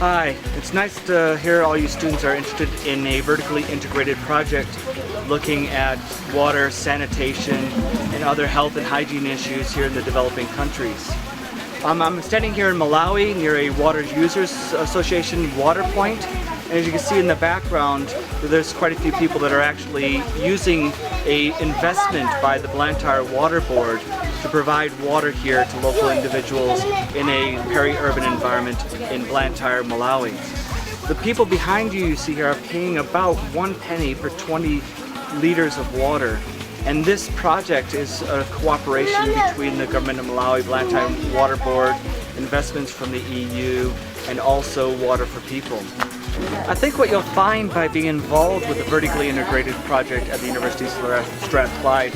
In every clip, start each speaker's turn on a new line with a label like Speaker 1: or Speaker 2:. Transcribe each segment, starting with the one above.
Speaker 1: Hi, it's nice to hear all you students are interested in a vertically integrated project looking at water, sanitation, and other health and hygiene issues here in the developing countries. I'm standing here in Malawi near a Water Users Association water point, and as you can see in the background, there's quite a few people that are actually using an investment by the Blantyre Water Board to provide water here to local individuals in a peri-urban environment in Blantyre, Malawi. The people behind you see here are paying about 1 penny per 20 liters of water. And this project is a cooperation between the government of Malawi, Blantyre Water Board, investments from the EU, and also Water for People. I think what you'll find by being involved with a vertically integrated project at the University of Strathclyde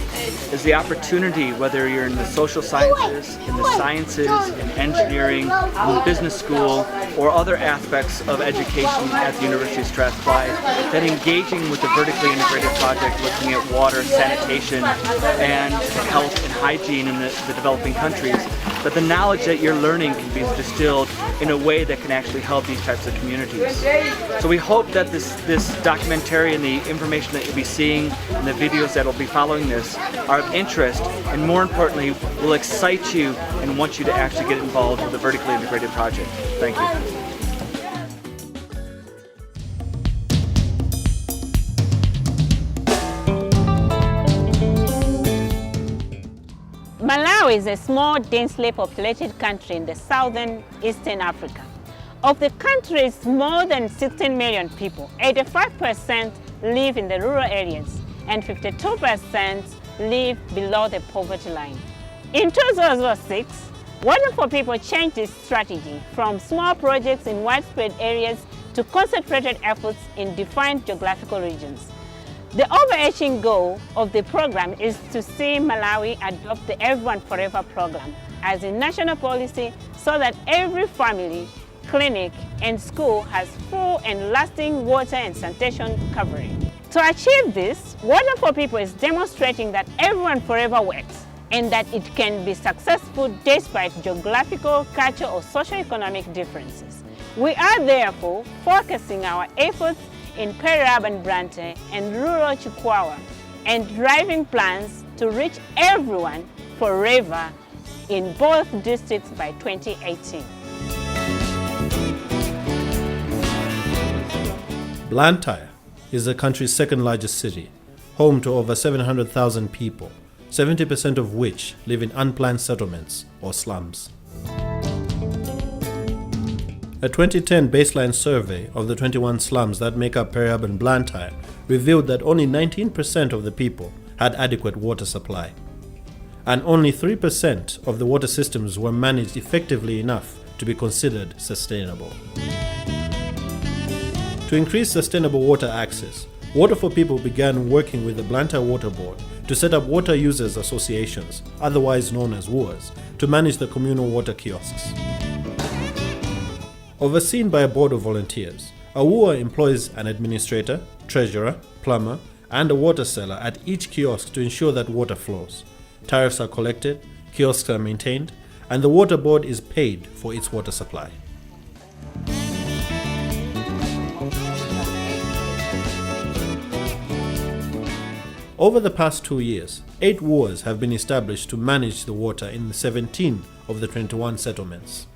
Speaker 1: is the opportunity, whether you're in the social sciences, in the sciences, in engineering, in business school, or other aspects of education at the University of Strathclyde, that engaging with the vertically integrated project looking at water, sanitation, and health and hygiene in the developing countries, that the knowledge that you're learning can be distilled in a way that can actually help these types of communities. So we hope that this documentary and the information that you'll be seeing and the videos that will be following this are of interest, and more importantly will excite you and want you to actually get involved with a vertically integrated project. Thank you.
Speaker 2: Malawi is a small, densely populated country in the southern Eastern Africa. Of the country's more than 16 million people, 85% live in the rural areas and 52% live below the poverty line. In 2006, Water for People changed its strategy from small projects in widespread areas to concentrated efforts in defined geographical regions. The overarching goal of the program is to see Malawi adopt the Everyone Forever program as a national policy so that every family, clinic, and school has full and lasting water and sanitation coverage. To achieve this, Water for People is demonstrating that Everyone Forever works and that it can be successful despite geographical, cultural, or socio-economic differences. We are therefore focusing our efforts in peri-urban Blantyre and rural Chikwawa and driving plans to reach everyone forever in both districts by 2018.
Speaker 3: Blantyre is the country's second largest city, home to over 700,000 people, 70% of which live in unplanned settlements or slums. A 2010 baseline survey of the 21 slums that make up peri-urban Blantyre revealed that only 19% of the people had adequate water supply, and only 3% of the water systems were managed effectively enough to be considered sustainable. To increase sustainable water access, Water for People began working with the Blantyre Water Board to set up water users associations, otherwise known as WUAs, to manage the communal water kiosks. Overseen by a board of volunteers, a WUA employs an administrator, treasurer, plumber, and a water seller at each kiosk to ensure that water flows. Tariffs are collected, kiosks are maintained, and the water board is paid for its water supply. Over the past 2 years, 8 WUAs have been established to manage the water in 17 of the 21 settlements.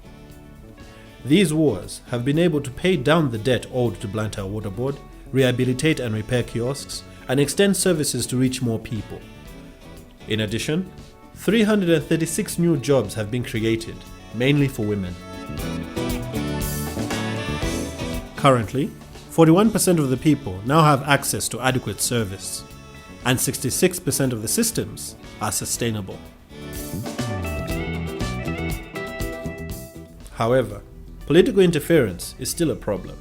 Speaker 3: These WUAs have been able to pay down the debt owed to Blantyre Water Board, rehabilitate and repair kiosks, and extend services to reach more people. In addition, 336 new jobs have been created, mainly for women. Currently, 41% of the people now have access to adequate service, and 66% of the systems are sustainable. However, political interference is still a problem.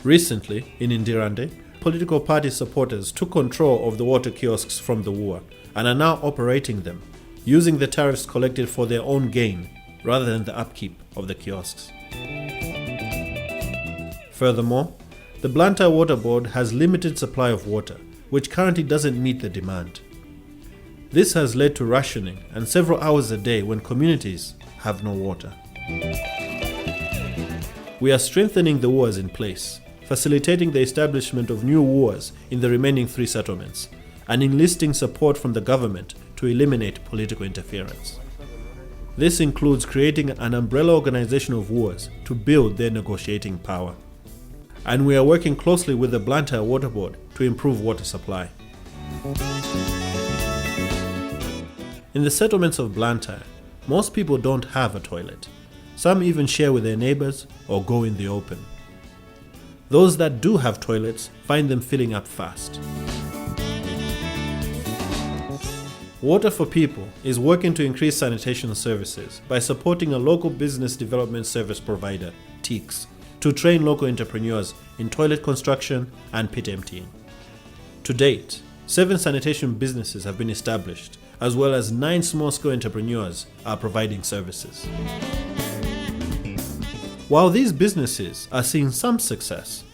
Speaker 3: Recently, in Indirande, political party supporters took control of the water kiosks from the WUA and are now operating them, using the tariffs collected for their own gain rather than the upkeep of the kiosks. Furthermore, the Blantyre Water Board has limited supply of water, which currently doesn't meet the demand. This has led to rationing and several hours a day when communities have no water. We are strengthening the WUAs in place, facilitating the establishment of new WUAs in the remaining 3 settlements, and enlisting support from the government to eliminate political interference. This includes creating an umbrella organization of WUAs to build their negotiating power. And we are working closely with the Blantyre Water Board to improve water supply. In the settlements of Blantyre, most people don't have a toilet. Some even share with their neighbors or go in the open. Those that do have toilets find them filling up fast. Water for People is working to increase sanitation services by supporting a local business development service provider, TEEX, to train local entrepreneurs in toilet construction and pit emptying. To date, 7 sanitation businesses have been established, as well as 9 small-scale entrepreneurs are providing services. While these businesses are seeing some success,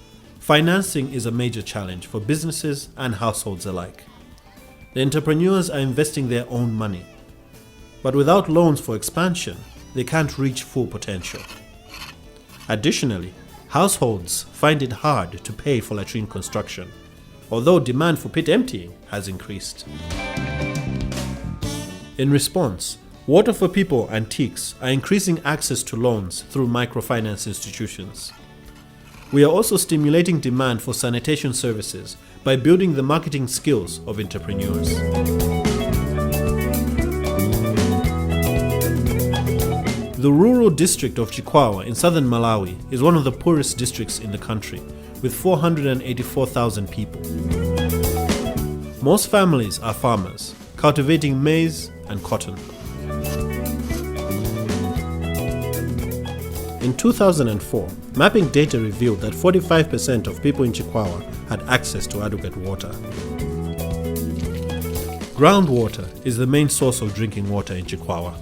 Speaker 3: financing is a major challenge for businesses and households alike. The entrepreneurs are investing their own money, but without loans for expansion, they can't reach full potential. Additionally, households find it hard to pay for latrine construction, although demand for pit emptying has increased. In response, Water for People and TEEX are increasing access to loans through microfinance institutions. We are also stimulating demand for sanitation services by building the marketing skills of entrepreneurs. The rural district of Chikwawa in southern Malawi is one of the poorest districts in the country, with 484,000 people. Most families are farmers, cultivating maize and cotton. In 2004, mapping data revealed that 45% of people in Chikwawa had access to adequate water. Groundwater is the main source of drinking water in Chikwawa.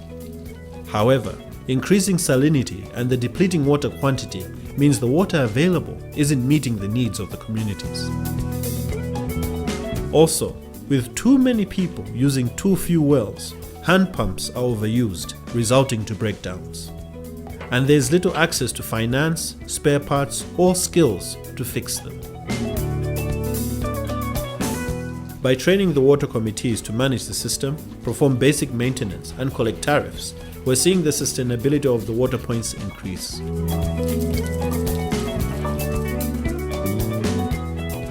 Speaker 3: However, increasing salinity and the depleting water quantity means the water available isn't meeting the needs of the communities. Also, with too many people using too few wells, hand pumps are overused, resulting to breakdowns. And there's little access to finance, spare parts, or skills to fix them. By training the water committees to manage the system, perform basic maintenance, and collect tariffs, we're seeing the sustainability of the water points increase.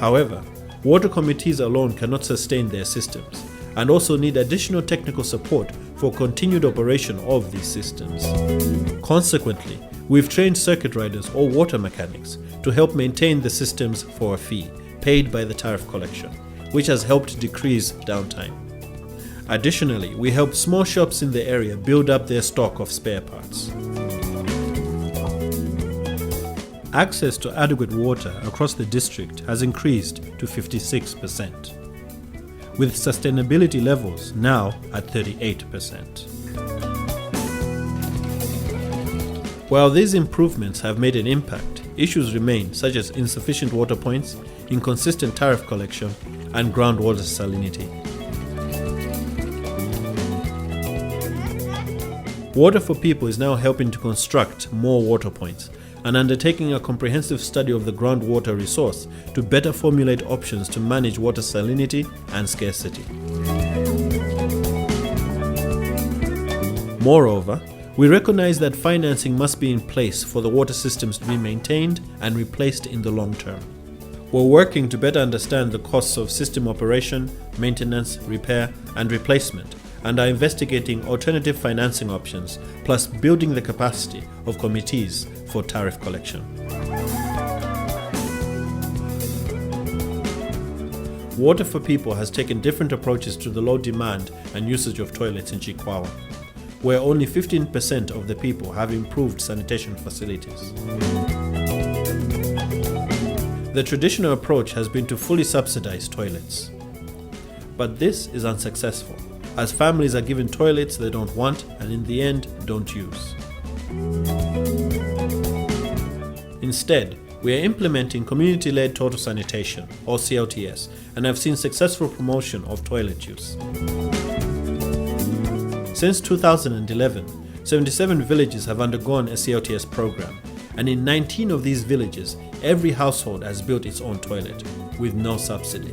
Speaker 3: However, water committees alone cannot sustain their systems, and also need additional technical support for continued operation of these systems. Consequently, we've trained circuit riders or water mechanics to help maintain the systems for a fee paid by the tariff collection, which has helped decrease downtime. Additionally, we helped small shops in the area build up their stock of spare parts. Access to adequate water across the district has increased to 56%. With sustainability levels now at 38%. While these improvements have made an impact, issues remain such as insufficient water points, inconsistent tariff collection, and groundwater salinity. Water for People is now helping to construct more water points and undertaking a comprehensive study of the groundwater resource to better formulate options to manage water salinity and scarcity. Moreover, we recognize that financing must be in place for the water systems to be maintained and replaced in the long term. We're working to better understand the costs of system operation, maintenance, repair, and replacement, and are investigating alternative financing options, plus building the capacity of committees for tariff collection. Water for People has taken different approaches to the low demand and usage of toilets in Chikwawa, where only 15% of the people have improved sanitation facilities. The traditional approach has been to fully subsidize toilets. But this is unsuccessful, as families are given toilets they don't want and in the end don't use. Instead, we are implementing community-led total sanitation, or CLTS, and have seen successful promotion of toilet use. Since 2011, 77 villages have undergone a CLTS program, and in 19 of these villages, every household has built its own toilet, with no subsidy.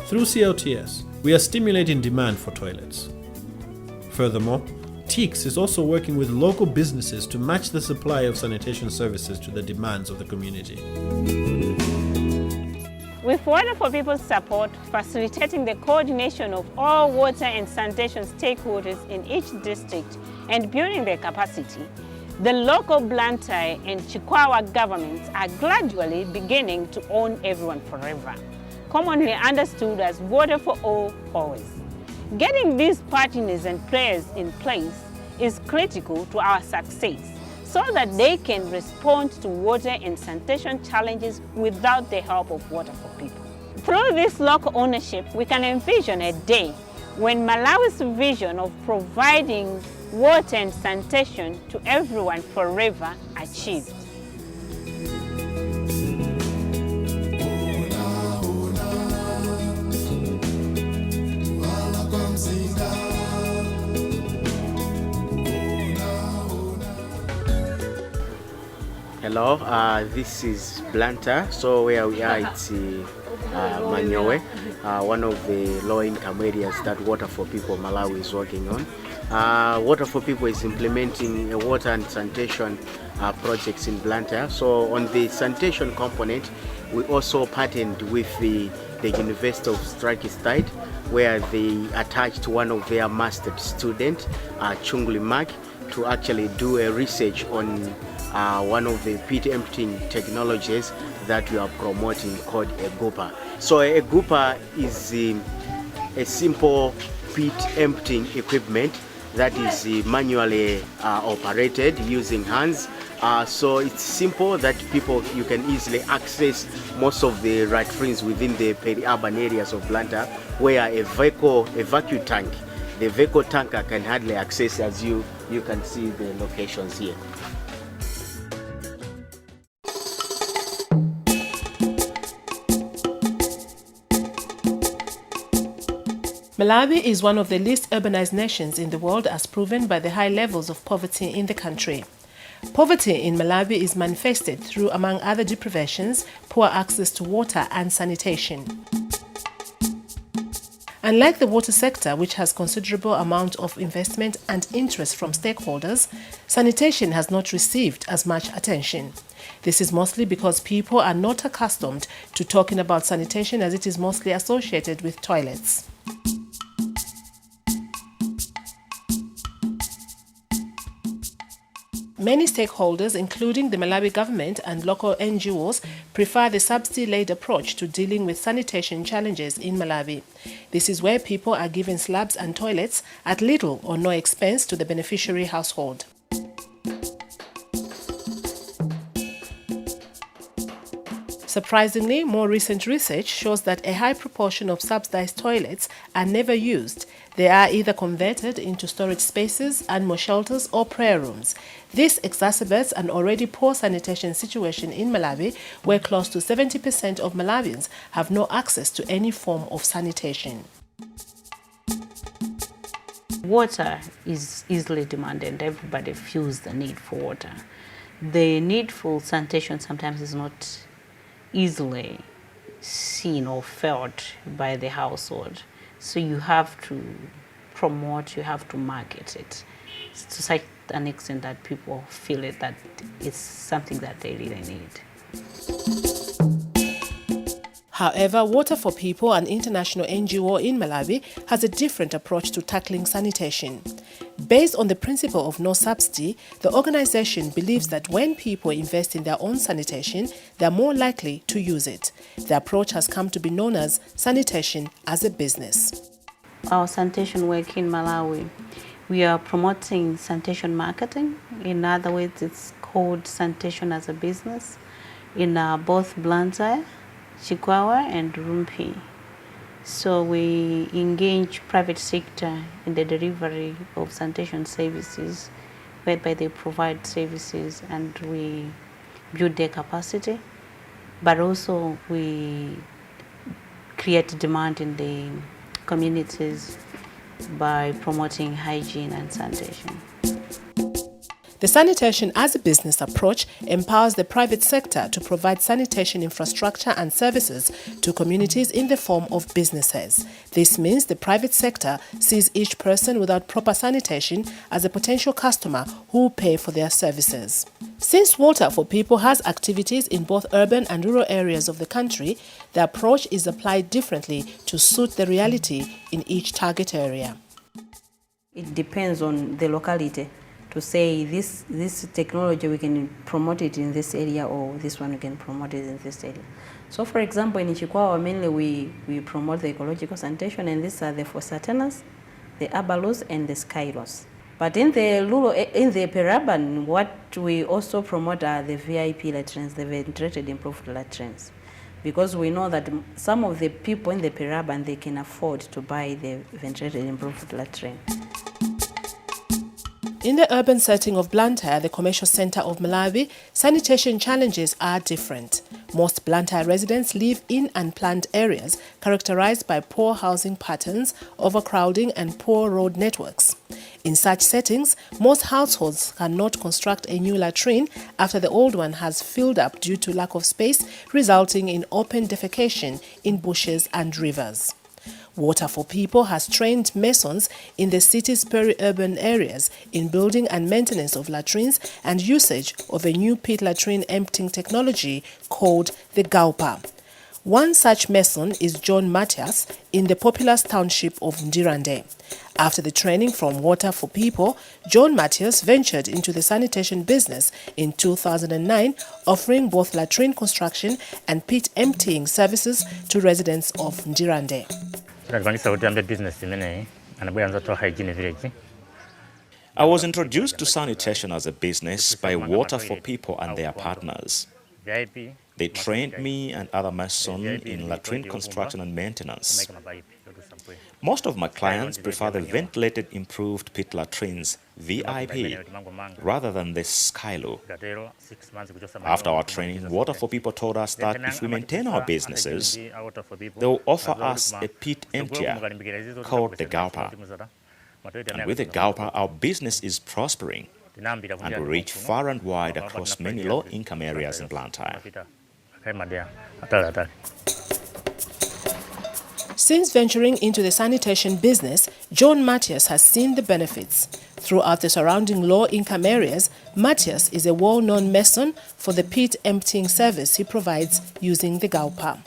Speaker 3: Through CLTS, we are stimulating demand for toilets. Furthermore, TEEX is also working with local businesses to match the supply of sanitation services to the demands of the community.
Speaker 2: With Water for People's support, facilitating the coordination of all water and sanitation stakeholders in each district and building their capacity, the local Blantyre and Chikwawa governments are gradually beginning to own everyone forever, commonly understood as water for all, always. Getting these partners and players in place is critical to our success, so that they can respond to water and sanitation challenges without the help of Water for People. Through this local ownership, we can envision a day when Malawi's vision of providing water and sanitation to everyone forever achieved.
Speaker 4: Hello, this is Blantyre. So where we are, it's Manyowe, one of the low-income areas that Water for People Malawi is working on. Water for People is implementing a water and sanitation projects in Blantyre. So on the sanitation component, we also partnered with the University of Strakistide, where they attached one of their master's students, Chungli Mark, to actually do a research on one of the pit emptying technologies that we are promoting called a gooper. So a gooper is a simple pit emptying equipment that is manually operated using hands. So it's simple that you can easily access most of the latrines within the peri-urban areas of Blantyre, where a vacuum tank, the vehicle tanker can hardly access, as you can see the locations here.
Speaker 5: Malawi is one of the least urbanized nations in the world, as proven by the high levels of poverty in the country. Poverty in Malawi is manifested through, among other deprivations, poor access to water and sanitation. Unlike the water sector, which has considerable amount of investment and interest from stakeholders, sanitation has not received as much attention. This is mostly because people are not accustomed to talking about sanitation, as it is mostly associated with toilets. Many stakeholders, including the Malawi government and local NGOs, prefer the subsidy-led approach to dealing with sanitation challenges in Malawi. This is where people are given slabs and toilets at little or no expense to the beneficiary household. Surprisingly, more recent research shows that a high proportion of subsidized toilets are never used. They are either converted into storage spaces, animal shelters, or prayer rooms. This exacerbates an already poor sanitation situation in Malawi, where close to 70% of Malawians have no access to any form of sanitation.
Speaker 2: Water is easily demanded, and everybody feels the need for water. The need for sanitation sometimes is not easily seen or felt by the household. So you have to promote, you have to market it to such an extent that people feel it, that it's something that they really need.
Speaker 5: However, Water for People, an international NGO in Malawi, has a different approach to tackling sanitation. Based on the principle of no subsidy, the organization believes that when people invest in their own sanitation, they are more likely to use it. The approach has come to be known as sanitation as a business.
Speaker 2: Our sanitation work in Malawi, we are promoting sanitation marketing. In other words, it's called sanitation as a business in both Blantyre, Chikwawa and Rumpi. So we engage private sector in the delivery of sanitation services, whereby they provide services and we build their capacity, but also we create demand in the communities by promoting hygiene and sanitation.
Speaker 5: The sanitation as a business approach empowers the private sector to provide sanitation infrastructure and services to communities in the form of businesses. This means the private sector sees each person without proper sanitation as a potential customer who will pay for their services. Since Water for People has activities in both urban and rural areas of the country, the approach is applied differently to suit the reality in each target area.
Speaker 6: It depends on the locality to say this technology we can promote it in this area, or this one we can promote it in this area. So for example, in Chikwawa mainly we promote the ecological sanitation, and these are the Fosatenas, the Abalos and the Skylos. But in the Peraban, what we also promote are the VIP latrines, the ventilated improved latrines. Because we know that some of the people in the Peraban, they can afford to buy the ventilated improved latrine.
Speaker 5: In the urban setting of Blantyre, the commercial centre of Malawi, sanitation challenges are different. Most Blantyre residents live in unplanned areas characterised by poor housing patterns, overcrowding and poor road networks. In such settings, most households cannot construct a new latrine after the old one has filled up due to lack of space, resulting in open defecation in bushes and rivers. Water for People has trained masons in the city's peri-urban areas in building and maintenance of latrines and usage of a new pit latrine emptying technology called the Gaupa. One such mason is John Matthias in the populous township of Ndirande. After the training from Water for People, John Matthias ventured into the sanitation business in 2009, offering both latrine construction and pit emptying services to residents of Ndirande.
Speaker 7: I was introduced to sanitation as a business by Water for People and their partners. They trained me and other masons in latrine construction and maintenance. Most of my clients prefer the ventilated improved pit latrines, VIP, rather than the Skylo. After our training, Water for People told us that if we maintain our businesses, they will offer us a pit emptier called the Gaupa. And with the Gaupa, our business is prospering, and we reach far and wide across many low-income areas in Blantyre.
Speaker 5: Since venturing into the sanitation business, John Matthias has seen the benefits. Throughout the surrounding low-income areas, Matthias is a well-known mason for the pit emptying service he provides using the Gaupa.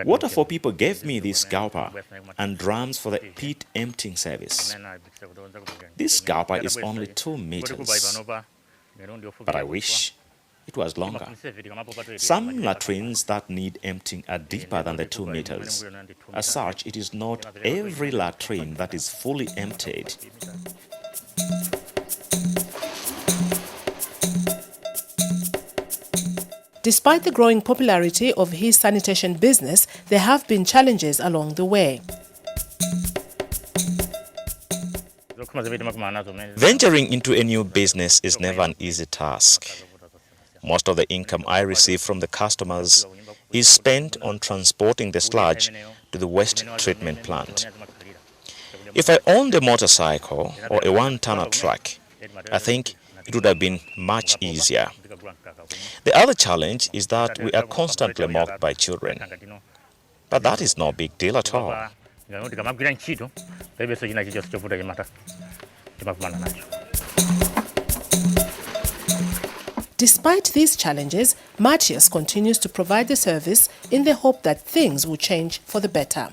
Speaker 7: Water for People gave me this Gaupa and drums for the pit emptying service. This Gaupa is only 2 meters, but I wish it was longer. Some latrines that need emptying are deeper than the 2 meters. As such, it is not every latrine that is fully emptied.
Speaker 5: Despite the growing popularity of his sanitation business, there have been challenges along the way.
Speaker 7: Venturing into a new business is never an easy task. Most of the income I receive from the customers is spent on transporting the sludge to the waste treatment plant. If I owned a motorcycle or a one-tonner truck, I think it would have been much easier. The other challenge is that we are constantly mocked by children. But that is no big deal at all.
Speaker 5: Despite these challenges, Matthias continues to provide the service in the hope that things will change for the better.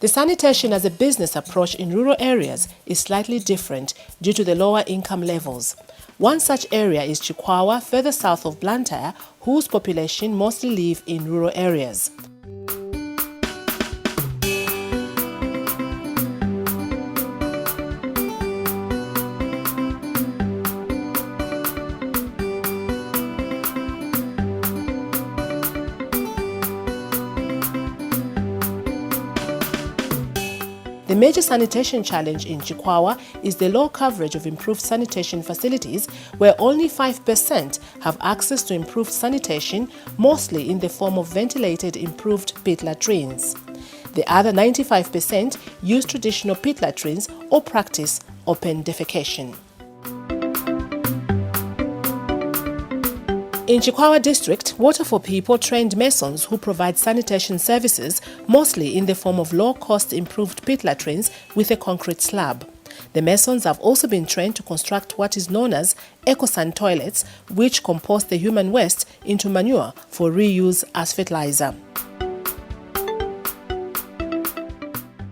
Speaker 5: The sanitation as a business approach in rural areas is slightly different due to the lower income levels. One such area is Chikwawa, further south of Blantyre, whose population mostly live in rural areas. The major sanitation challenge in Chikwawa is the low coverage of improved sanitation facilities, where only 5% have access to improved sanitation, mostly in the form of ventilated improved pit latrines. The other 95% use traditional pit latrines or practice open defecation. In Chikwawa district, Water for People trained masons who provide sanitation services, mostly in the form of low-cost improved pit latrines with a concrete slab. The masons have also been trained to construct what is known as eco-san toilets, which compost the human waste into manure for reuse as fertilizer.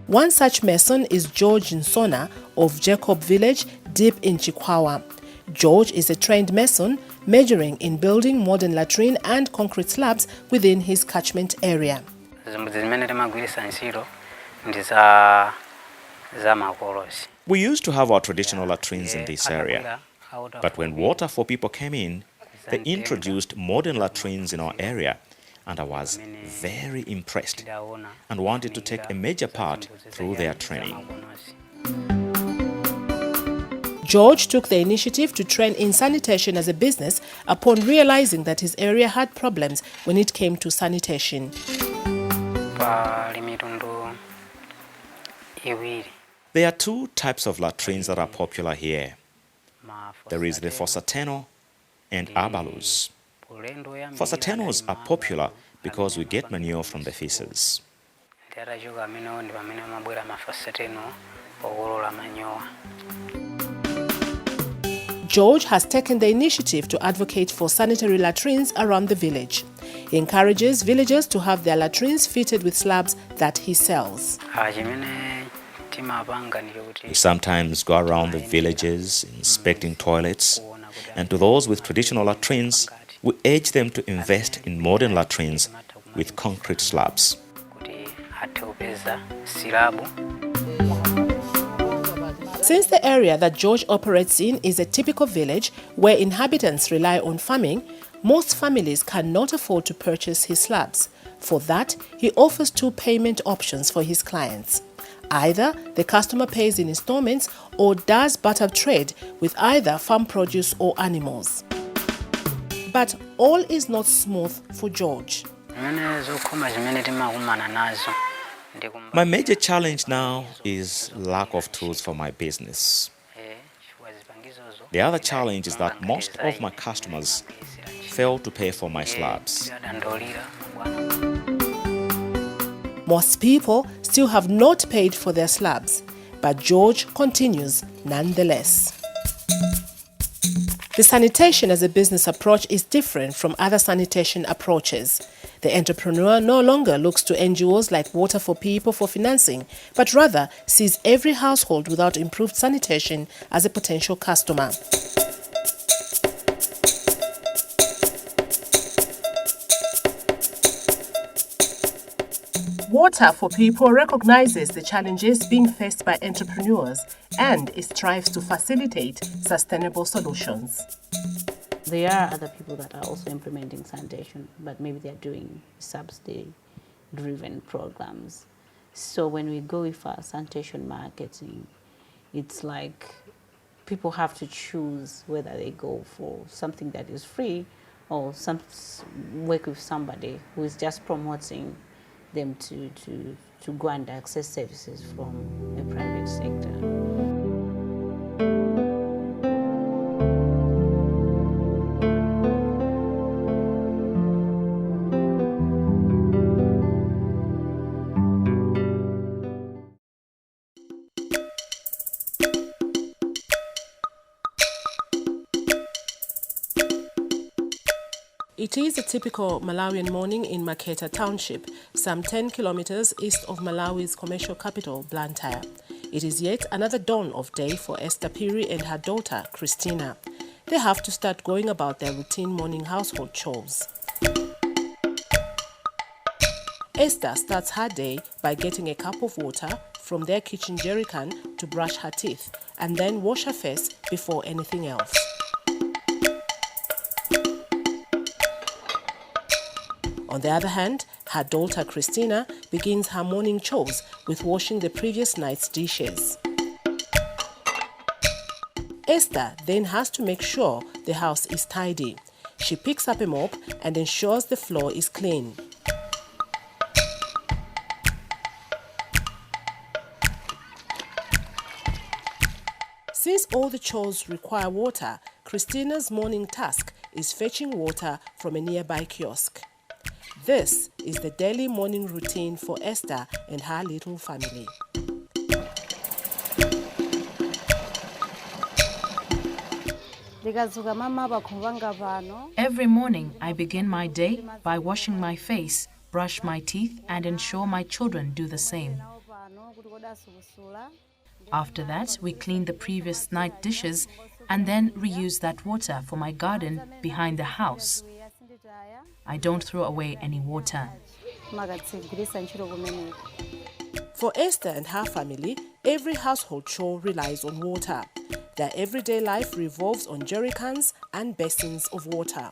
Speaker 5: One such mason is George Nsona of Jacob Village, deep in Chikwawa. George is a trained mason, majoring in building modern latrine and concrete slabs within his catchment area.
Speaker 7: We used to have our traditional latrines in this area, but when Water for People came in, they introduced modern latrines in our area, and I was very impressed and wanted to take a major part through their training.
Speaker 5: George took the initiative to train in sanitation as a business upon realizing that his area had problems when it came to sanitation.
Speaker 7: There are two types of latrines that are popular here. There is the Fosateno and Abalus. Fosatenos are popular because we get manure from the feces.
Speaker 5: George has taken the initiative to advocate for sanitary latrines around the village. He encourages villagers to have their latrines fitted with slabs that he sells.
Speaker 7: We sometimes go around the villages inspecting toilets, and to those with traditional latrines, we urge them to invest in modern latrines with concrete slabs.
Speaker 5: Since the area that George operates in is a typical village where inhabitants rely on farming, most families cannot afford to purchase his slabs. For that, he offers two payment options for his clients. Either the customer pays in installments or does barter trade with either farm produce or animals. But all is not smooth for George.
Speaker 7: My major challenge now is lack of tools for my business. The other challenge is that most of my customers fail to pay for my slabs.
Speaker 5: Most people still have not paid for their slabs, but George continues nonetheless. The sanitation as a business approach is different from other sanitation approaches. The entrepreneur no longer looks to NGOs like Water for People for financing, but rather sees every household without improved sanitation as a potential customer. Water for People recognizes the challenges being faced by entrepreneurs and it strives to facilitate sustainable solutions.
Speaker 6: There are other people that are also implementing sanitation, but maybe they're doing subsidy-driven programs. So when we go with our sanitation marketing, it's like people have to choose whether they go for something that is free or work with somebody who is just promoting them to go and access services from the private sector.
Speaker 5: It is a typical Malawian morning in Maketa Township, some 10 kilometers east of Malawi's commercial capital, Blantyre. It is yet another dawn of day for Esther Piri and her daughter, Christina. They have to start going about their routine morning household chores. Esther starts her day by getting a cup of water from their kitchen jerrycan to brush her teeth and then wash her face before anything else. On the other hand, her daughter Christina begins her morning chores with washing the previous night's dishes. Esther then has to make sure the house is tidy. She picks up a mop and ensures the floor is clean. Since all the chores require water, Christina's morning task is fetching water from a nearby kiosk. This is the daily morning routine for Esther and her little family.
Speaker 8: Every morning, I begin my day by washing my face, brush my teeth, and ensure my children do the same. After that, we clean the previous night dishes and then reuse that water for my garden behind the house. I don't throw away any water.
Speaker 5: For Esther and her family, every household chore relies on water. Their everyday life revolves on jerry cans and basins of water.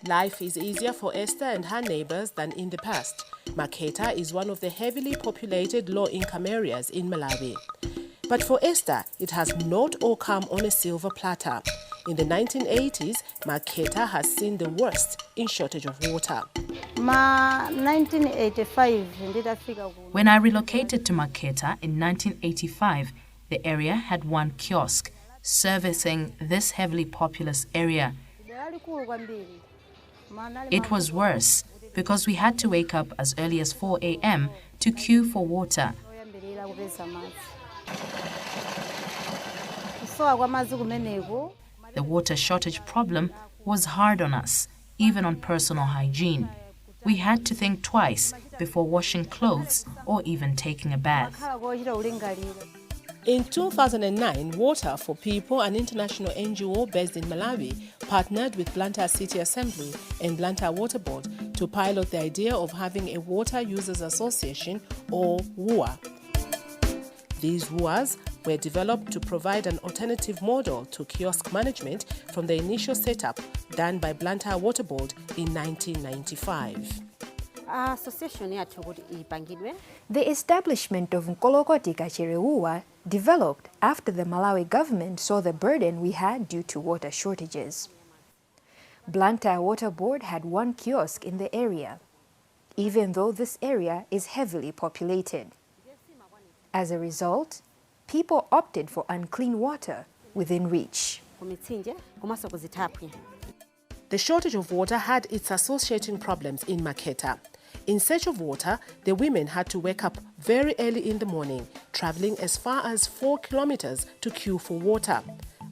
Speaker 5: Life is easier for Esther and her neighbors than in the past. Maketa is one of the heavily populated low-income areas in Malawi. But for Esther, it has not all come on a silver platter. In the 1980s, Maketa has seen the worst in shortage of water.
Speaker 8: When I relocated to Maketa in 1985, the area had one kiosk servicing this heavily populous area. It was worse because we had to wake up as early as 4 a.m. to queue for water. The water shortage problem was hard on us, even on personal hygiene. We had to think twice before washing clothes or even taking a bath.
Speaker 5: In 2009, Water for People, an international NGO based in Malawi, partnered with Blantyre City Assembly and Blantyre Water Board to pilot the idea of having a Water Users Association, or WUA. These WUAs were developed to provide an alternative model to kiosk management from the initial setup done by Blantyre Water Board in 1995.
Speaker 9: The establishment of Nkolokoti Kachereua developed after the Malawi government saw the burden we had due to water shortages. Blantyre Water Board had one kiosk in the area, even though this area is heavily populated. As a result, people opted for unclean water within reach.
Speaker 5: The shortage of water had its associating problems in Maketa. In search of water, the women had to wake up very early in the morning, traveling as far as 4 kilometers to queue for water.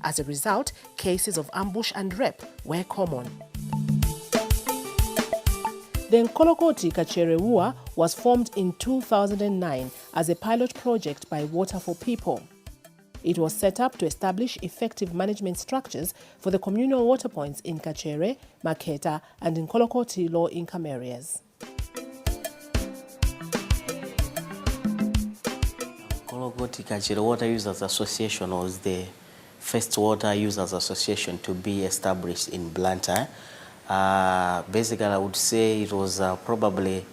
Speaker 5: As a result, cases of ambush and rape were common. The Nkolokoti Kachereua was formed in 2009 as a pilot project by Water for People. It was set up to establish effective management structures for the communal water points in Kachere, Maketa, and Nkolokoti low-income areas.
Speaker 4: Nkolokoti Kachere Water Users Association was the first water users association to be established in Blantyre. Basically, I would say it was probably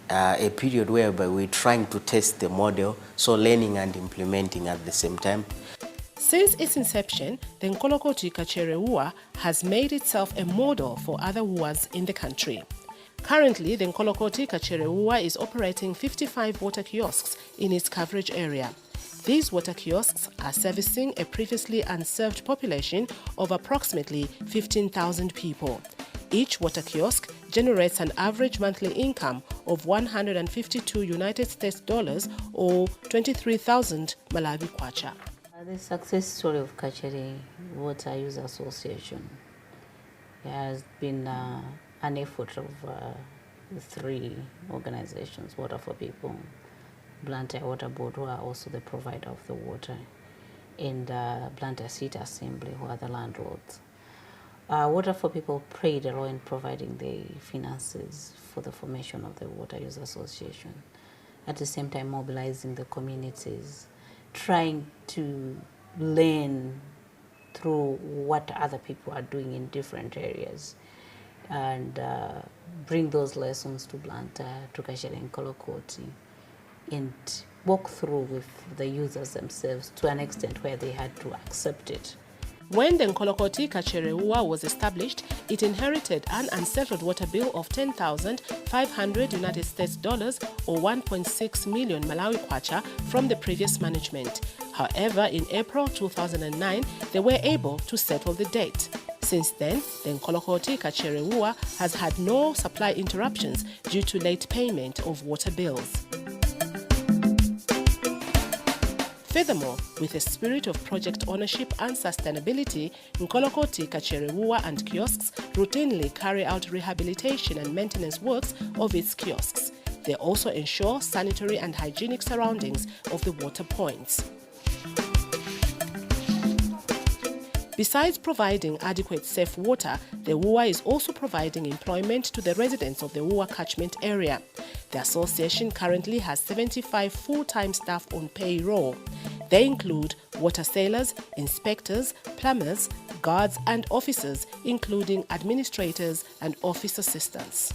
Speaker 4: a period whereby we're trying to test the model, so learning and implementing at the same time.
Speaker 5: Since its inception, the Nkolokoti Kachereua has made itself a model for other WUAs in the country. Currently, the Nkolokoti Kachereua is operating 55 water kiosks in its coverage area. These water kiosks are servicing a previously unserved population of approximately 15,000 people. Each water kiosk generates an average monthly income of 152 United States dollars or 23,000 Malawi kwacha.
Speaker 6: The success story of Kachere Water User Association has been an effort of 3 organizations: Water for People, Blantyre Water Board, who are also the provider of the water, and Blantyre City Assembly, who are the landlords. Water for People played a role in providing the finances for the formation of the Water User Association, at the same time mobilizing the communities, trying to learn through what other people are doing in different areas, and bring those lessons to Blantyre, to Kachere and Nkolokoti, and walk through with the users themselves to an extent where they had to accept it.
Speaker 5: When the Nkolokoti Kachereua was established, it inherited an unsettled water bill of $10,500 United States dollars or 1.6 million Malawi kwacha from the previous management. However, in April 2009, they were able to settle the debt. Since then, the Nkolokoti Kachereua has had no supply interruptions due to late payment of water bills. Furthermore, with a spirit of project ownership and sustainability, Nkolokoti Kachereua and kiosks routinely carry out rehabilitation and maintenance works of its kiosks. They also ensure sanitary and hygienic surroundings of the water points. Besides providing adequate safe water, the WUA is also providing employment to the residents of the WUA catchment area. The association currently has 75 full-time staff on payroll. They include water sailors, inspectors, plumbers, guards and officers, including administrators and office assistants.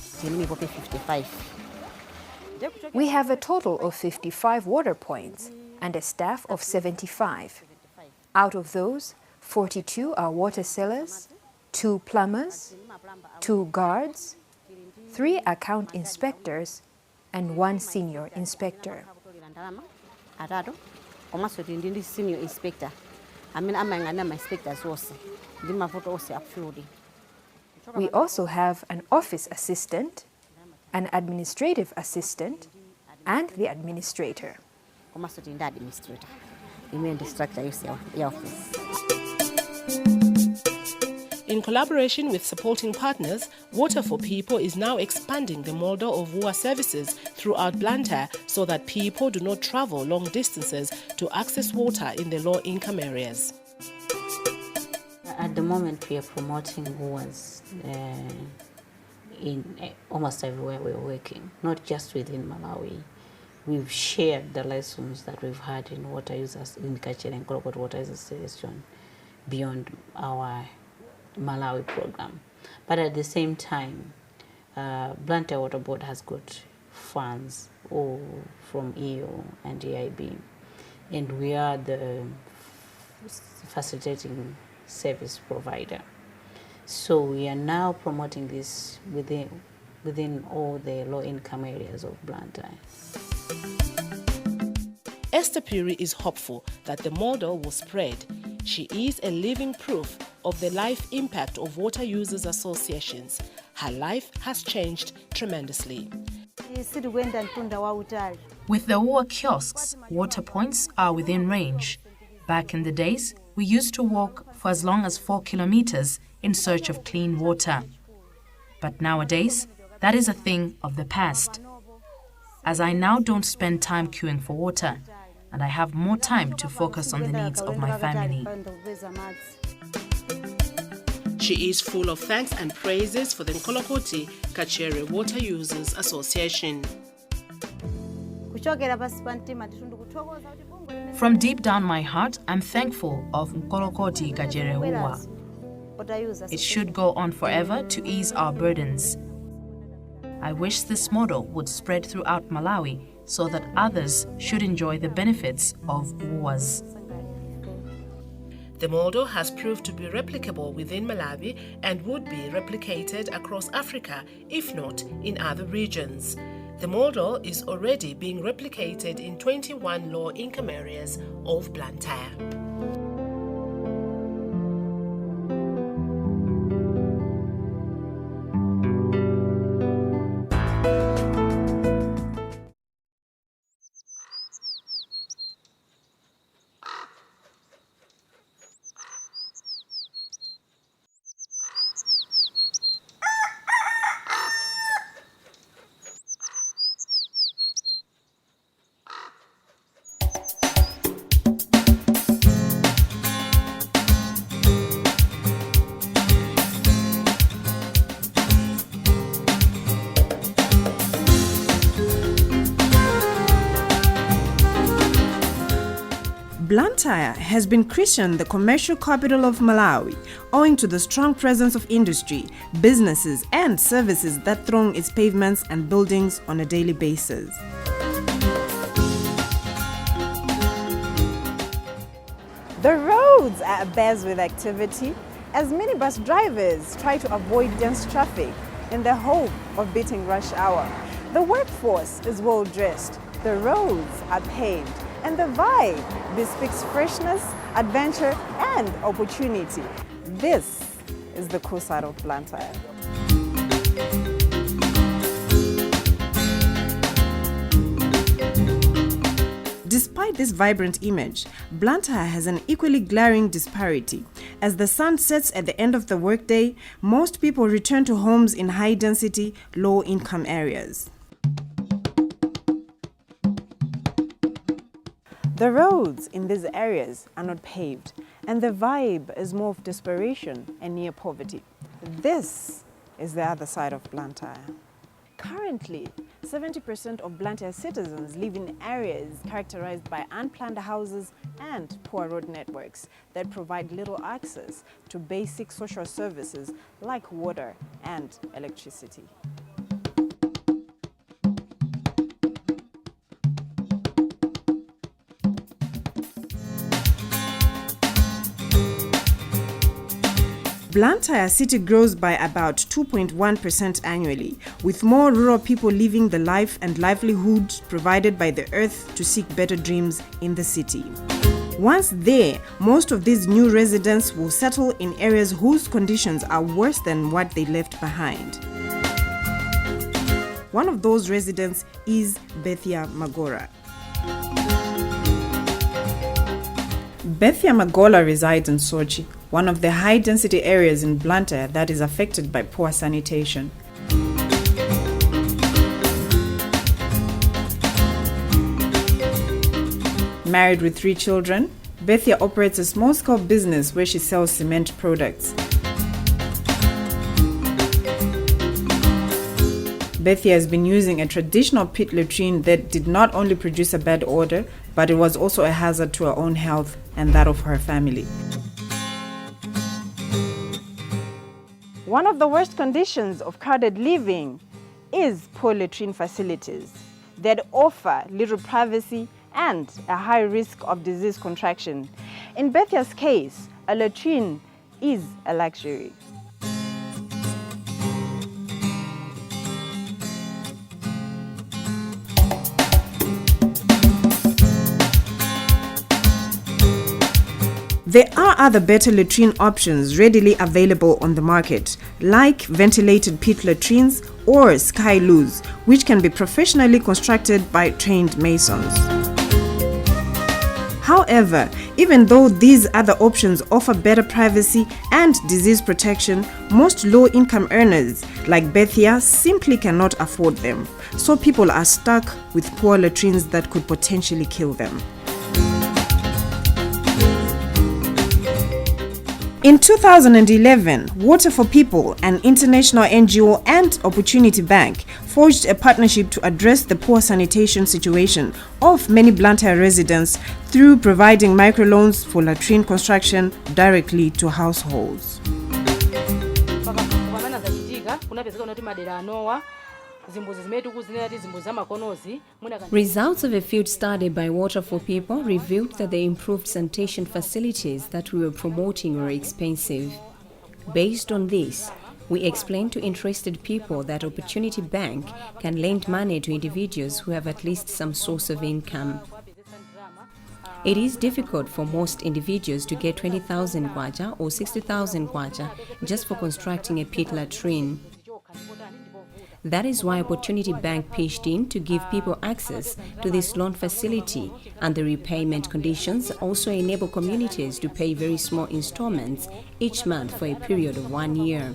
Speaker 9: We have a total of 55 water points and a staff of 75. Out of those, 42 are water sailors, 2 plumbers, 2 guards, 3 account inspectors, and 1 senior inspector. We also have an office assistant, an administrative assistant, and the administrator.
Speaker 5: In collaboration with supporting partners, Water for People is now expanding the model of WUA services throughout Blantyre so that people do not travel long distances to access water in the low-income areas.
Speaker 6: At the moment, we are promoting WUAs in almost everywhere we're working, not just within Malawi. We've shared the lessons that we've had in water users in Kachere and Nkolokoti Water Association beyond our Malawi program. But at the same time, Blantyre Water Board has got funds from EU and EIB, and we are the facilitating service provider. So we are now promoting this within all the low-income areas of Blantyre.
Speaker 5: Esther Puri is hopeful that the model will spread. She is a living proof of the life impact of water users associations. Her life has changed tremendously.
Speaker 8: With the WUA kiosks, water points are within range. Back in the days, we used to walk for as long as 4 kilometers in search of clean water. But nowadays, that is a thing of the past. As I now don't spend time queuing for water, and I have more time to focus on the needs of my family.
Speaker 5: She is full of thanks and praises for the Nkolokoti Kachere Water Users Association.
Speaker 8: From deep down my heart, I'm thankful of Nkolokoti Kachereua. It should go on forever to ease our burdens. I wish this model would spread throughout Malawi so that others should enjoy the benefits of WUAs.
Speaker 5: The model has proved to be replicable within Malawi and would be replicated across Africa, if not in other regions. The model is already being replicated in 21 low-income areas of Blantyre.
Speaker 10: Blantyre has been christened the commercial capital of Malawi, owing to the strong presence of industry, businesses and services that throng its pavements and buildings on a daily basis. The roads are abuzz with activity as minibus drivers try to avoid dense traffic in the hope of beating rush hour. The workforce is well dressed, the roads are paved, and the vibe bespeaks freshness, adventure, and opportunity. This is the cool side of Blantyre. Despite this vibrant image, Blantyre has an equally glaring disparity. As the sun sets at the end of the workday, most people return to homes in high-density, low-income areas. The roads in these areas are not paved, and the vibe is more of desperation and near poverty. This is the other side of Blantyre. Currently, 70% of Blantyre citizens live in areas characterized by unplanned houses and poor road networks that provide little access to basic social services like water and electricity. Blantyre city grows by about 2.1% annually, with more rural people living the life and livelihood provided by the earth to seek better dreams in the city. Once there, most of these new residents will settle in areas whose conditions are worse than what they left behind. One of those residents is Bethia Magora. Bethia Magola resides in Sochi, one of the high-density areas in Blantyre that is affected by poor sanitation. Married with 3 children, Bethia operates a small-scale business where she sells cement products. Bethia has been using a traditional pit latrine that did not only produce a bad odor, but it was also a hazard to her own health and that of her family. One of the worst conditions of crowded living is poor latrine facilities that offer little privacy and a high risk of disease contraction. In Bethia's case, a latrine is a luxury. There are other better latrine options readily available on the market, like ventilated pit latrines or sky loos, which can be professionally constructed by trained masons. However, even though these other options offer better privacy and disease protection, most low-income earners like Bethia simply cannot afford them. So people are stuck with poor latrines that could potentially kill them. In 2011, Water for People, an international NGO and Opportunity Bank, forged a partnership to address the poor sanitation situation of many Blantyre residents through providing microloans for latrine construction directly to households.
Speaker 11: Results of a field study by Water for People revealed that the improved sanitation facilities that we were promoting were expensive. Based on this, we explained to interested people that Opportunity Bank can lend money to individuals who have at least some source of income. It is difficult for most individuals to get 20,000 kwacha or 60,000 kwacha just for constructing a pit latrine. That is why Opportunity Bank pitched in to give people access to this loan facility, and the repayment conditions also enable communities to pay very small installments each month for a period of 1 year.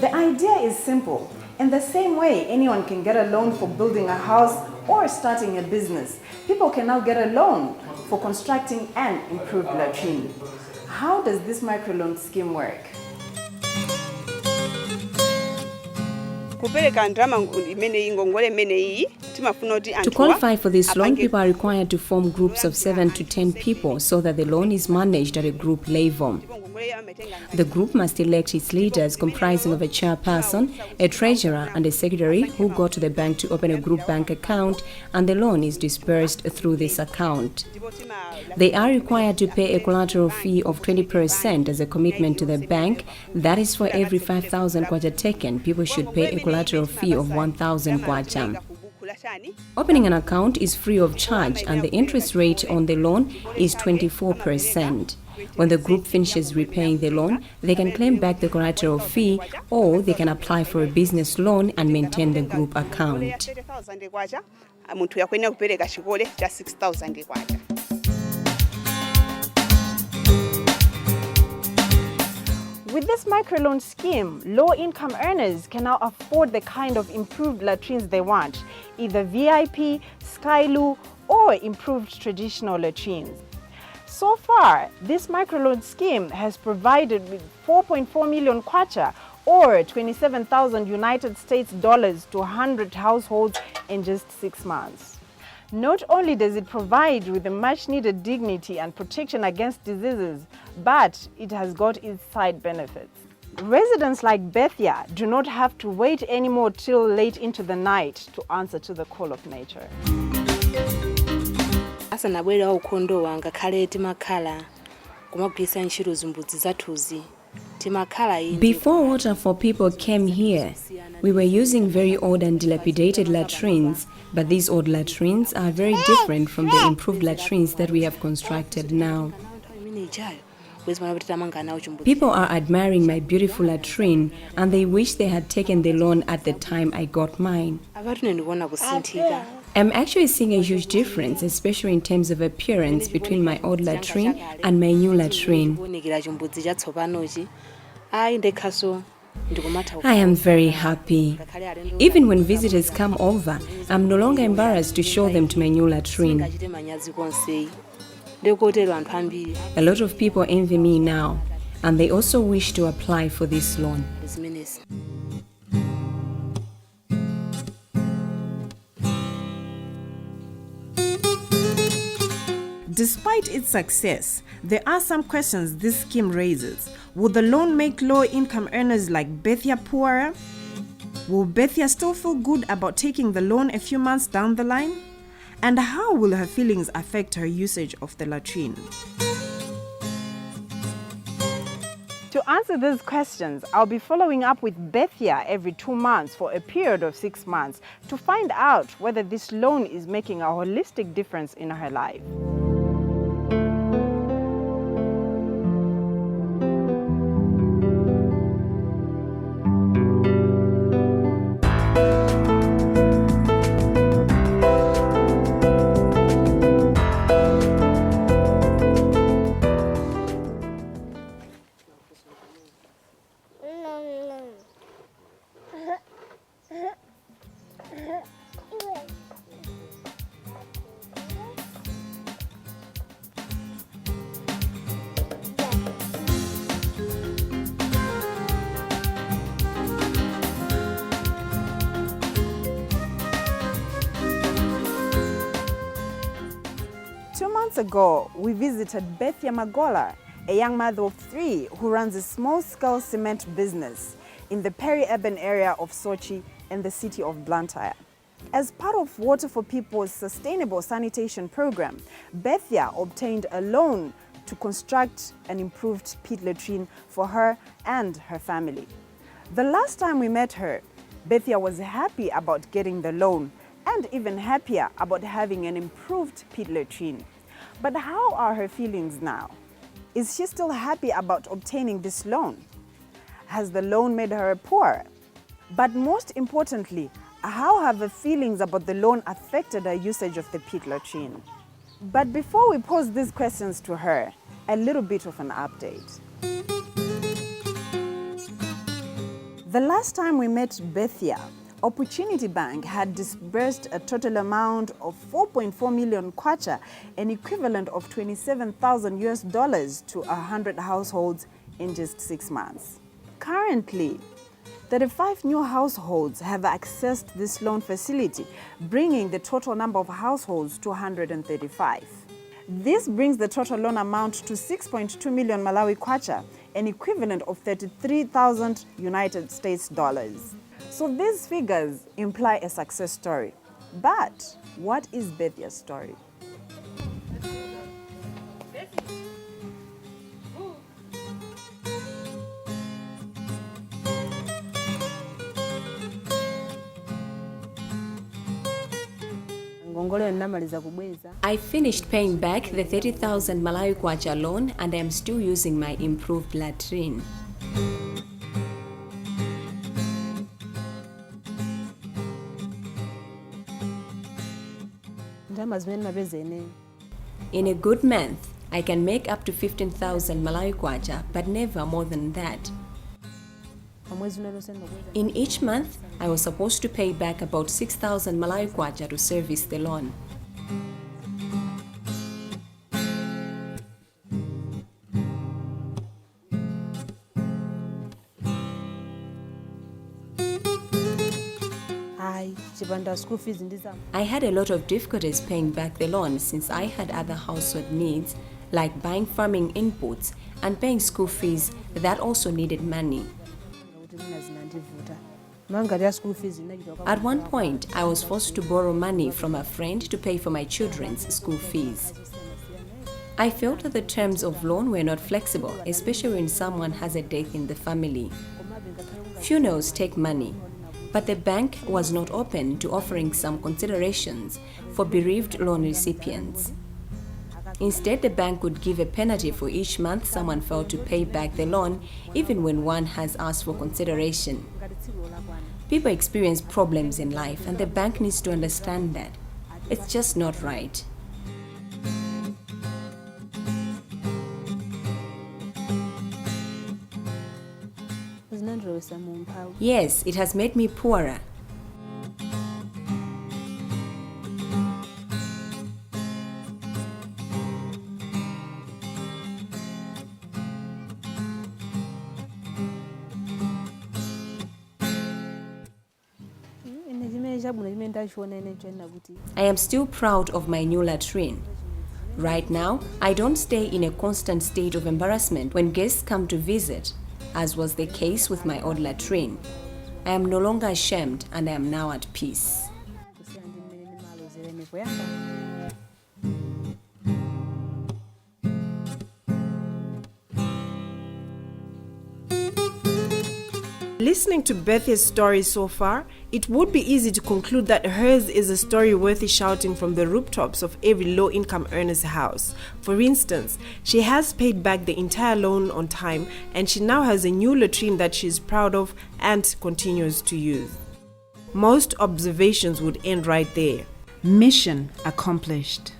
Speaker 10: The idea is simple. In the same way anyone can get a loan for building a house or starting a business, people can now get a loan for constructing an improved latrine. How does this microloan scheme work?
Speaker 11: To qualify for this loan, people are required to form groups of 7 to 10 people so that the loan is managed at a group level. The group must elect its leaders comprising of a chairperson, a treasurer and a secretary who go to the bank to open a group bank account, and the loan is disbursed through this account. They are required to pay a collateral fee of 20% as a commitment to the bank. That is, for every 5,000 kwacha taken, people should pay a collateral fee of 1,000 kwacha. Opening an account is free of charge and the interest rate on the loan is 24%. When the group finishes repaying the loan, they can claim back the collateral fee, or they can apply for a business loan and maintain the group account.
Speaker 10: With this microloan scheme, low-income earners can now afford the kind of improved latrines they want, either VIP, Skyloo, or improved traditional latrines. So far, this microloan scheme has provided with 4.4 million kwacha, or 27,000 United States dollars to 100 households in just 6 months. Not only does it provide with the much-needed dignity and protection against diseases, but it has got its side benefits. Residents like Bethia do not have to wait anymore till late into the night to answer to the call of nature.
Speaker 11: Before Water for People came here, we were using very old and dilapidated latrines, but these old latrines are very different from the improved latrines that we have constructed now. People are admiring my beautiful latrine and they wish they had taken the loan at the time I got mine. I'm actually seeing a huge difference, especially in terms of appearance, between my old latrine and my new latrine. I am very happy. Even when visitors come over, I'm no longer embarrassed to show them to my new latrine. A lot of people envy me now, and they also wish to apply for this loan.
Speaker 10: Despite its success, there are some questions this scheme raises. Will the loan make low-income earners like Bethia poorer? Will Bethia still feel good about taking the loan a few months down the line? And how will her feelings affect her usage of the latrine? To answer these questions, I'll be following up with Bethia every 2 months for a period of 6 months to find out whether this loan is making a holistic difference in her life. Ago, we visited Bethia Magola, a young mother of 3 who runs a small-scale cement business in the peri-urban area of Sochi and the city of Blantyre. As part of Water for People's sustainable sanitation program, Bethia obtained a loan to construct an improved pit latrine for her and her family. The last time we met her, Bethia was happy about getting the loan and even happier about having an improved pit latrine. But how are her feelings now? Is she still happy about obtaining this loan? Has the loan made her poor? But most importantly, how have her feelings about the loan affected her usage of the pit latrine? But before we pose these questions to her, a little bit of an update. The last time we met Bethia, Opportunity Bank had disbursed a total amount of 4.4 million kwacha, an equivalent of 27,000 US dollars to 100 households in just 6 months. Currently, 35 new households have accessed this loan facility, bringing the total number of households to 135. This brings the total loan amount to 6.2 million Malawi kwacha, an equivalent of 33,000 United States dollars. So these figures imply a success story. But what is Bethia's story?
Speaker 11: I finished paying back the 30,000 Malawi kwacha loan and I am still using my improved latrine. In a good month, I can make up to 15,000 Malawi kwacha, but never more than that. In each month, I was supposed to pay back about 6,000 Malawi kwacha to service the loan. I had a lot of difficulties paying back the loan since I had other household needs, like buying farming inputs and paying school fees that also needed money. At one point, I was forced to borrow money from a friend to pay for my children's school fees. I felt that the terms of loan were not flexible, especially when someone has a death in the family. Funerals take money, but the bank was not open to offering some considerations for bereaved loan recipients. Instead, the bank would give a penalty for each month someone failed to pay back the loan, even when one has asked for consideration. People experience problems in life, and the bank needs to understand that. It's just not right. Yes, it has made me poorer. I am still proud of my new latrine. Right now, I don't stay in a constant state of embarrassment when guests come to visit, as was the case with my old latrine. I am no longer ashamed and I am now at peace.
Speaker 10: Listening to Bethia's story so far, it would be easy to conclude that hers is a story worthy shouting from the rooftops of every low-income earner's house. For instance, she has paid back the entire loan on time and she now has a new latrine that she is proud of and continues to use. Most observations would end right there. Mission accomplished.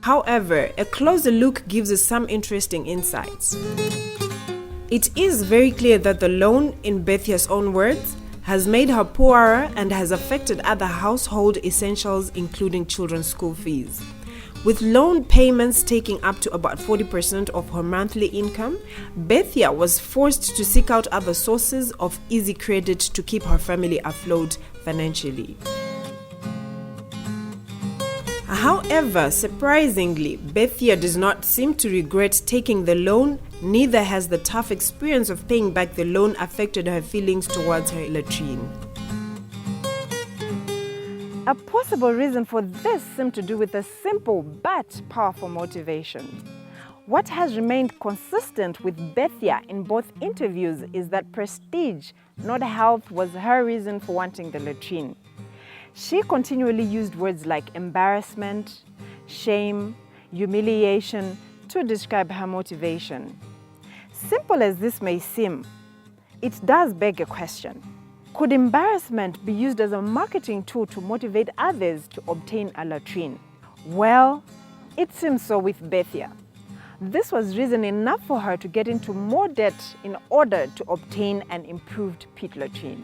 Speaker 10: However, a closer look gives us some interesting insights. It is very clear that the loan, in Bethia's own words, has made her poorer and has affected other household essentials, including children's school fees. With loan payments taking up to about 40% of her monthly income, Bethia was forced to seek out other sources of easy credit to keep her family afloat financially. However, surprisingly, Bethia does not seem to regret taking the loan, neither has the tough experience of paying back the loan affected her feelings towards her latrine. A possible reason for this seemed to do with a simple but powerful motivation. What has remained consistent with Bethia in both interviews is that prestige, not health, was her reason for wanting the latrine. She continually used words like embarrassment, shame, humiliation to describe her motivation. Simple as this may seem, it does beg a question. Could embarrassment be used as a marketing tool to motivate others to obtain a latrine? Well, it seems so with Bethia. This was reason enough for her to get into more debt in order to obtain an improved pit latrine.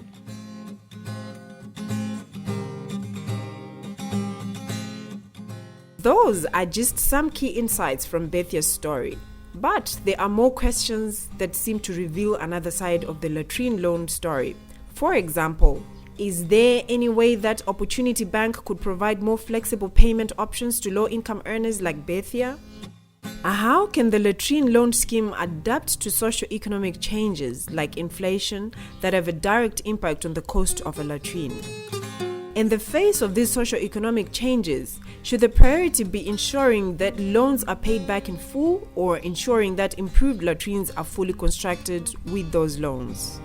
Speaker 10: Those are just some key insights from Bethia's story. But there are more questions that seem to reveal another side of the latrine loan story. For example, is there any way that Opportunity Bank could provide more flexible payment options to low-income earners like Bethia? How can the latrine loan scheme adapt to socio-economic changes like inflation that have a direct impact on the cost of a latrine? In the face of these socio-economic changes, should the priority be ensuring that loans are paid back in full or ensuring that improved latrines are fully constructed with those loans?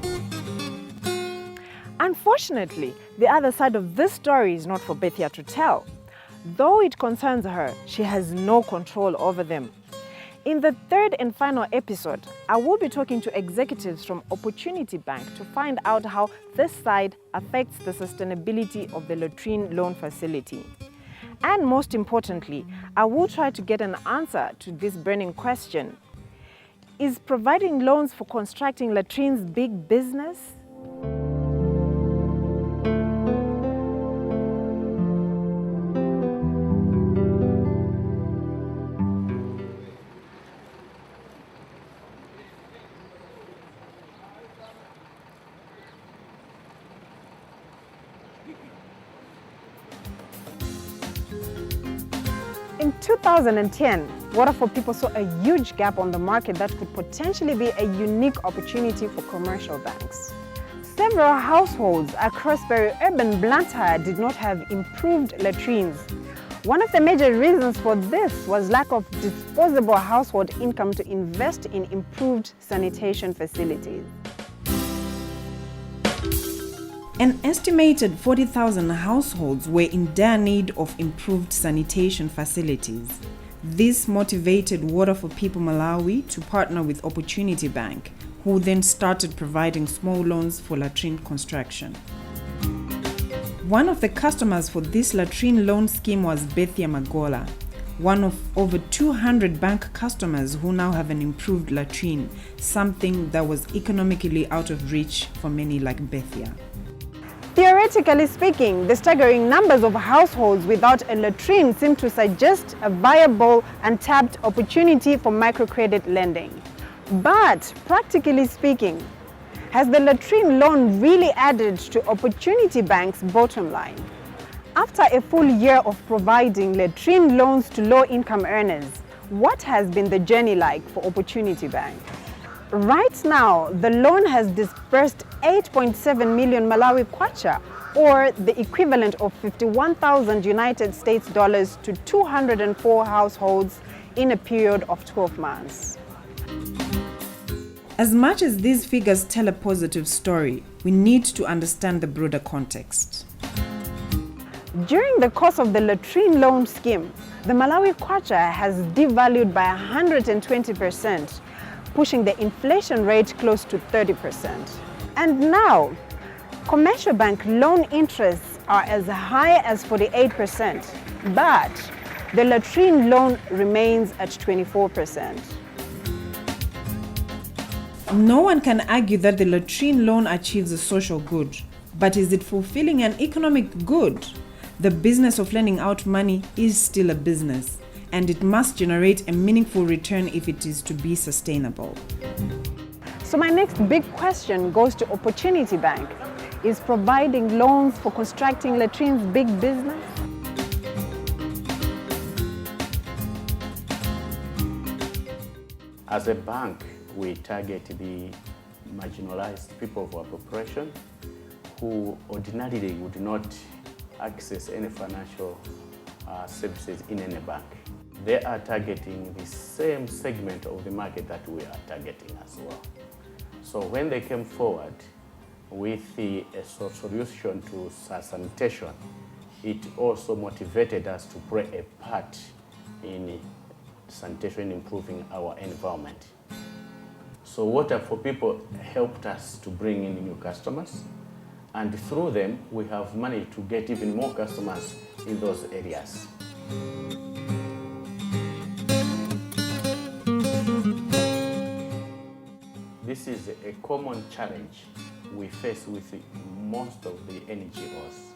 Speaker 12: Unfortunately, the other side of this story is not for Bethia to tell. Though it concerns her, she has no control over them. In the third and final episode, I will be talking to executives from Opportunity Bank to find out how this side affects the sustainability of the latrine loan facility. And most importantly, I will try to get an answer to this burning question. Is providing loans for constructing latrines big business? In 2010, Water for People saw a huge gap on the market that could potentially be a unique opportunity for commercial banks. Several households across peri-urban Blantyre did not have improved latrines. One of the major reasons for this was lack of disposable household income to invest in improved sanitation facilities.
Speaker 10: An estimated 40,000 households were in dire need of improved sanitation facilities. This motivated Water for People Malawi to partner with Opportunity Bank, who then started providing small loans for latrine construction. One of the customers for this latrine loan scheme was Bethia Magola, one of over 200 bank customers who now have an improved latrine, something that was economically out of reach for many like Bethia.
Speaker 12: Theoretically speaking, the staggering numbers of households without a latrine seem to suggest a viable and tapped opportunity for microcredit lending. But practically speaking, has the latrine loan really added to Opportunity Bank's bottom line? After a full year of providing latrine loans to low-income earners, what has been the journey like for Opportunity Bank? Right now, the loan has disbursed 8.7 million Malawi kwacha, or the equivalent of 51,000 United States dollars to 204 households in a period of 12 months.
Speaker 10: As much as these figures tell a positive story, we need to understand the broader context.
Speaker 12: During the course of the latrine loan scheme, the Malawi kwacha has devalued by 120%, pushing the inflation rate close to 30%. And now, commercial bank loan interests are as high as 48%, but the latrine loan remains at 24%.
Speaker 10: No one can argue that the latrine loan achieves a social good, but is it fulfilling an economic good? The business of lending out money is still a business, and it must generate a meaningful return if it is to be sustainable.
Speaker 12: So my next big question goes to Opportunity Bank. Is providing loans for constructing latrines big business?
Speaker 4: As a bank, we target the marginalized people of our population who ordinarily would not access any financial services in any bank. They are targeting the same segment of the market that we are targeting as well. So when they came forward with a solution to sanitation, it also motivated us to play a part in sanitation improving our environment. So Water for People helped us to bring in new customers, and through them we have managed to get even more customers in those areas. This is a common challenge we face with most of the NGOs,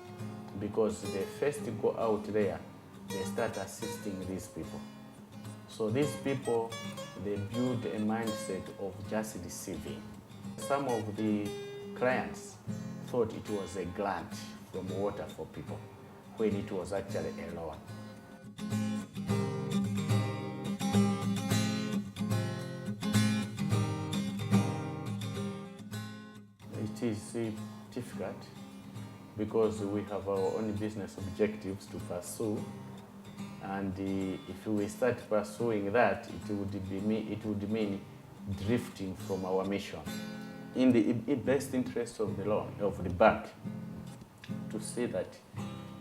Speaker 4: because they first go out there, they start assisting these people. So these people, they build a mindset of just receiving. Some of the clients thought it was a grant from Water for People, when it was actually a loan.
Speaker 13: difficult because we have our own business objectives to pursue, and if we start pursuing that, it would mean drifting from our mission. In the best interest of the bank, to see that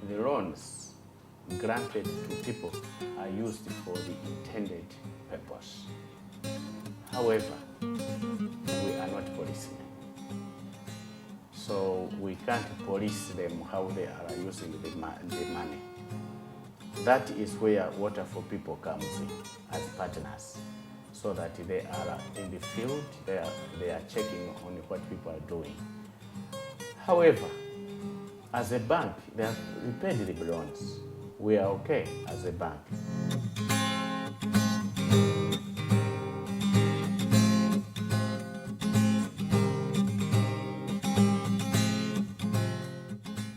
Speaker 13: the loans granted to people are used for the intended purpose. However, we are not policemen, so we can't police them how they are using the money. That is where Water for People comes in as partners, so that they are in the field, they are checking on what people are doing. However, as a bank, they have repaid the loans. We are okay as a bank.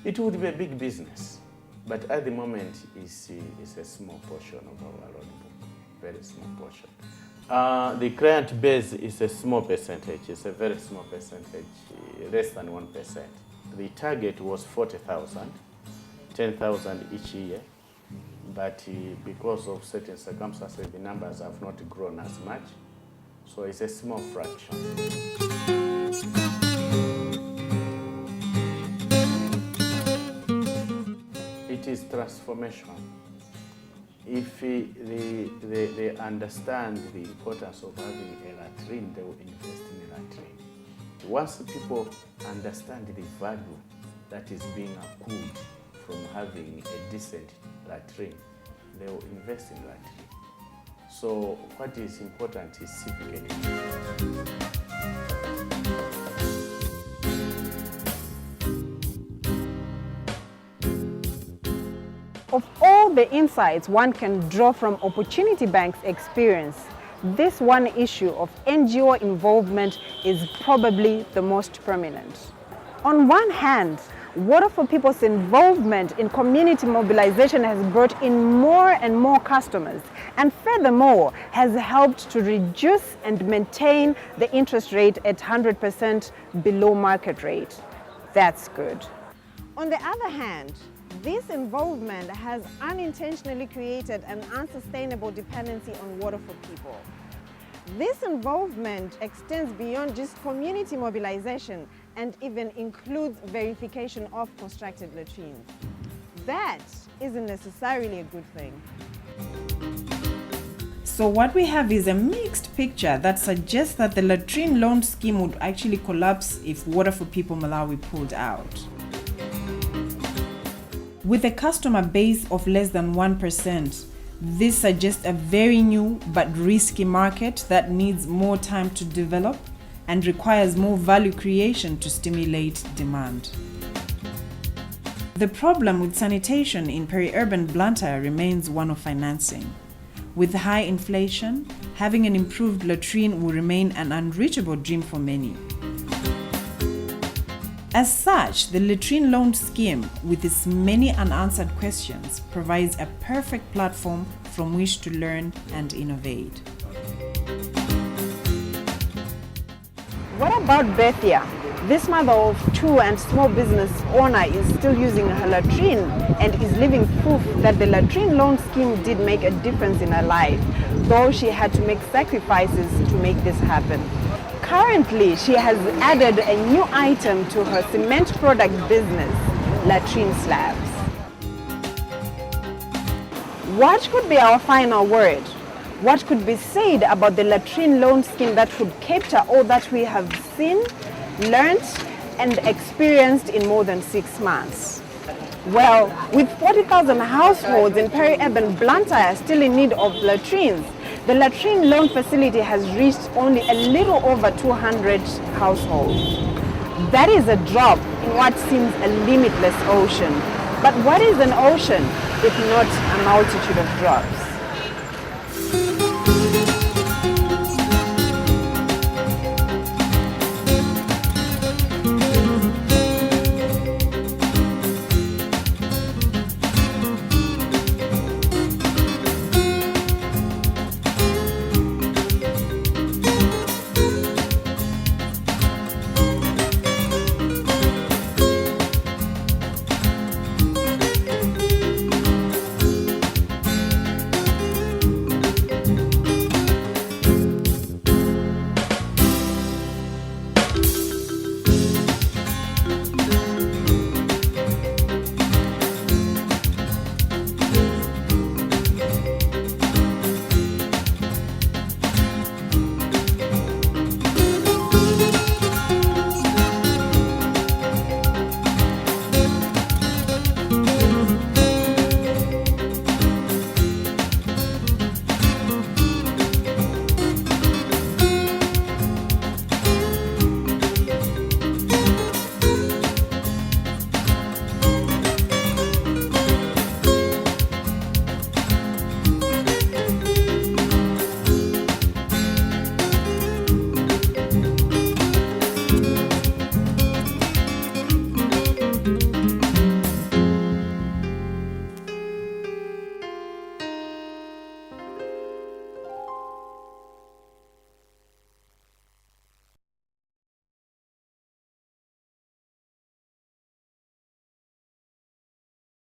Speaker 13: It would be a big business, but at the moment it's a small portion of our loan book, very small portion. The client base is a small percentage, it's a very small percentage, less than 1%. The target was 40,000, 10,000 each year, but because of certain circumstances, the numbers have not grown as much, so it's a small fraction. It is transformation. If they understand the importance of having a latrine, they will invest in a latrine. Once people understand the value that is being accrued from having a decent latrine, they will invest in latrine. So what is important is civic education.
Speaker 12: Of all the insights one can draw from Opportunity Bank's experience, this one issue of NGO involvement is probably the most prominent. On one hand, Water for People's involvement in community mobilization has brought in more and more customers, and furthermore has helped to reduce and maintain the interest rate at 100% below market rate. That's good. On the other hand, this involvement has unintentionally created an unsustainable dependency on Water for People. This involvement extends beyond just community mobilization and even includes verification of constructed latrines. That isn't necessarily a good thing.
Speaker 10: So what we have is a mixed picture that suggests that the latrine loan scheme would actually collapse if Water for People Malawi pulled out. With a customer base of less than 1%, this suggests a very new but risky market that needs more time to develop and requires more value creation to stimulate demand. The problem with sanitation in peri-urban Blantyre remains one of financing. With high inflation, having an improved latrine will remain an unreachable dream for many. As such, the latrine loan scheme, with its many unanswered questions, provides a perfect platform from which to learn and innovate.
Speaker 12: What about Bethia? This mother of two and small business owner is still using her latrine and is living proof that the latrine loan scheme did make a difference in her life, though she had to make sacrifices to make this happen. Currently, she has added a new item to her cement product business, latrine slabs. What could be our final word? What could be said about the latrine loan scheme that would capture all that we have seen, learned, and experienced in more than 6 months? Well, with 40,000 households in peri-urban Blantyre still in need of latrines, the latrine loan facility has reached only a little over 200 households. That is a drop in what seems a limitless ocean. But what is an ocean if not a multitude of drops?